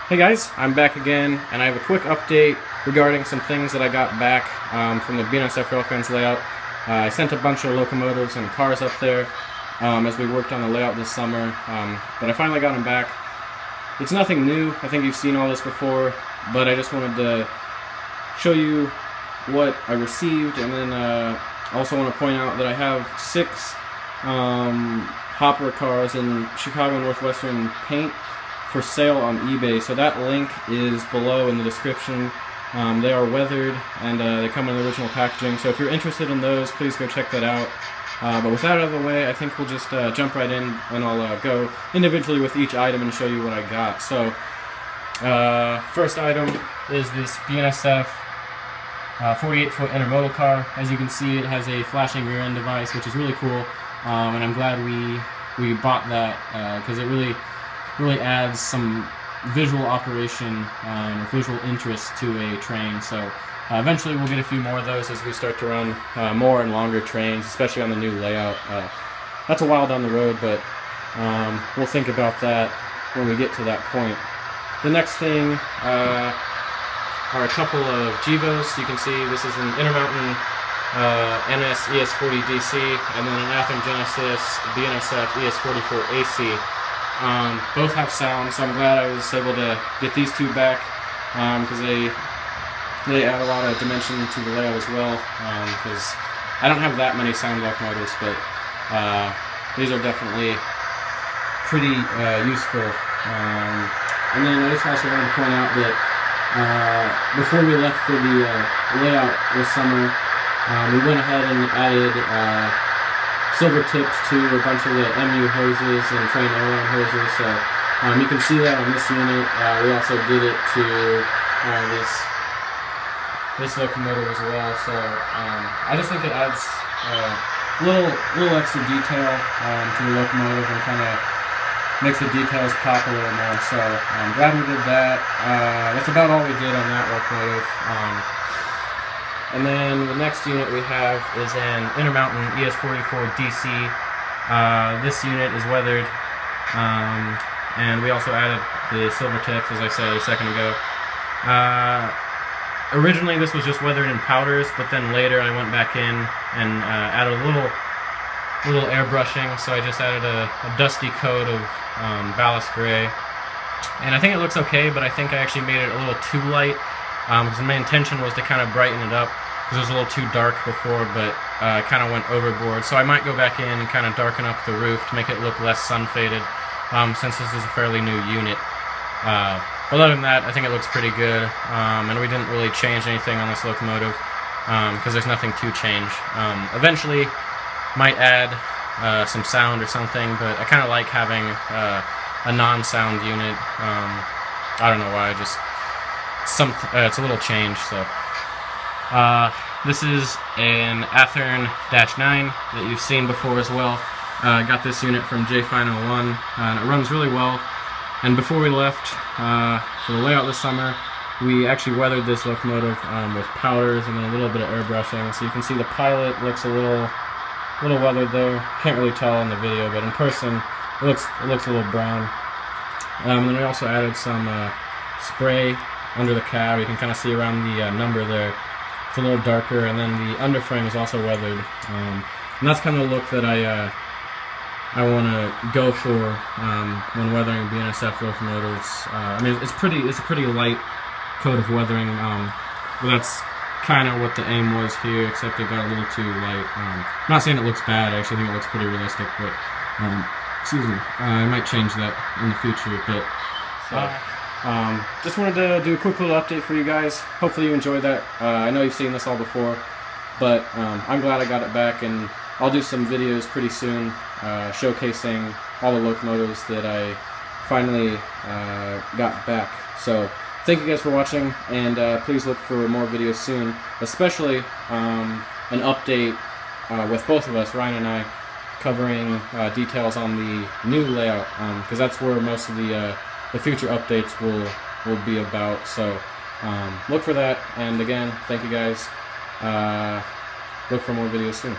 Hey guys, I'm back again, and I have a quick update regarding some things that I got back from the bnsfrailfans layout. I sent a bunch of locomotives and cars up there as we worked on the layout this summer, but I finally got them back. It's nothing new, I think you've seen all this before, but I just wanted to show you what I received, and then also want to point out that I have 6 hopper cars in Chicago Northwestern paint for sale on eBay, so that link is below in the description. They are weathered and they come in the original packaging, so if you're interested in those, please go check that out. But with that out of the way, I think we'll just jump right in, and I'll go individually with each item and show you what I got. So, first item is this BNSF 48-foot intermodal car. As you can see, it has a flashing rear end device, which is really cool, and I'm glad we bought that because it really adds some visual operation or visual interest to a train. So eventually we'll get a few more of those as we start to run more and longer trains, especially on the new layout. That's a while down the road, but we'll think about that when we get to that point. The next thing are a couple of GEVOs. You can see this is an Intermountain NS ES40 DC, and then an Athearn Genesis BNSF ES44 AC. Both have sound, so I'm glad I was able to get these two back because they add a lot of dimension to the layout as well, because I don't have that many sound locomotives, but these are definitely pretty useful. And then I just also wanted to point out that before we left for the layout this summer, we went ahead and added silver tips to a bunch of the MU hoses and train airline hoses, so you can see that on this unit. We also did it to this locomotive as well, so I just think it adds a little extra detail to the locomotive and kind of makes the details pop a little more, so I'm glad we did that. That's about all we did on that locomotive. And then the next unit we have is an Intermountain ES44 DC. This unit is weathered, and we also added the silver tips, as I said a second ago. Originally this was just weathered in powders, but then later I went back in and added a little airbrushing, so I just added a dusty coat of ballast gray. And I think it looks okay, but I think I actually made it a little too light. Because my intention was to kind of brighten it up, because it was a little too dark before, but I kind of went overboard. So I might go back in and kind of darken up the roof to make it look less sun-faded, since this is a fairly new unit. But other than that, I think it looks pretty good, and we didn't really change anything on this locomotive, because there's nothing to change. Eventually, might add some sound or something, but I kind of like having a non-sound unit. I don't know why, it's a little change. So this is an Athearn -9 that you've seen before as well. I got this unit from JFine01, and it runs really well. And before we left for the layout this summer, we actually weathered this locomotive with powders and then a little bit of airbrushing. So you can see the pilot looks a little weathered there. Can't really tell in the video, but in person it looks a little brown. And then we also added some spray under the cab. You can kind of see around the number there. It's a little darker, and then the underframe is also weathered. And that's kind of the look that I want to go for when weathering BNSF locomotives. I mean, it's a pretty light coat of weathering, but that's kind of what the aim was here, except it got a little too light. I'm not saying it looks bad. I actually think it looks pretty realistic, but excuse me, I might change that in the future. But just wanted to do a quick little update for you guys. Hopefully you enjoyed that. I know you've seen this all before, but I'm glad I got it back, and I'll do some videos pretty soon showcasing all the locomotives that I finally got back. So thank you guys for watching, and please look for more videos soon, especially an update with both of us, Ryan and I, covering details on the new layout, because that's where most of the future updates will be about. So look for that, and again, thank you guys. Look for more videos soon.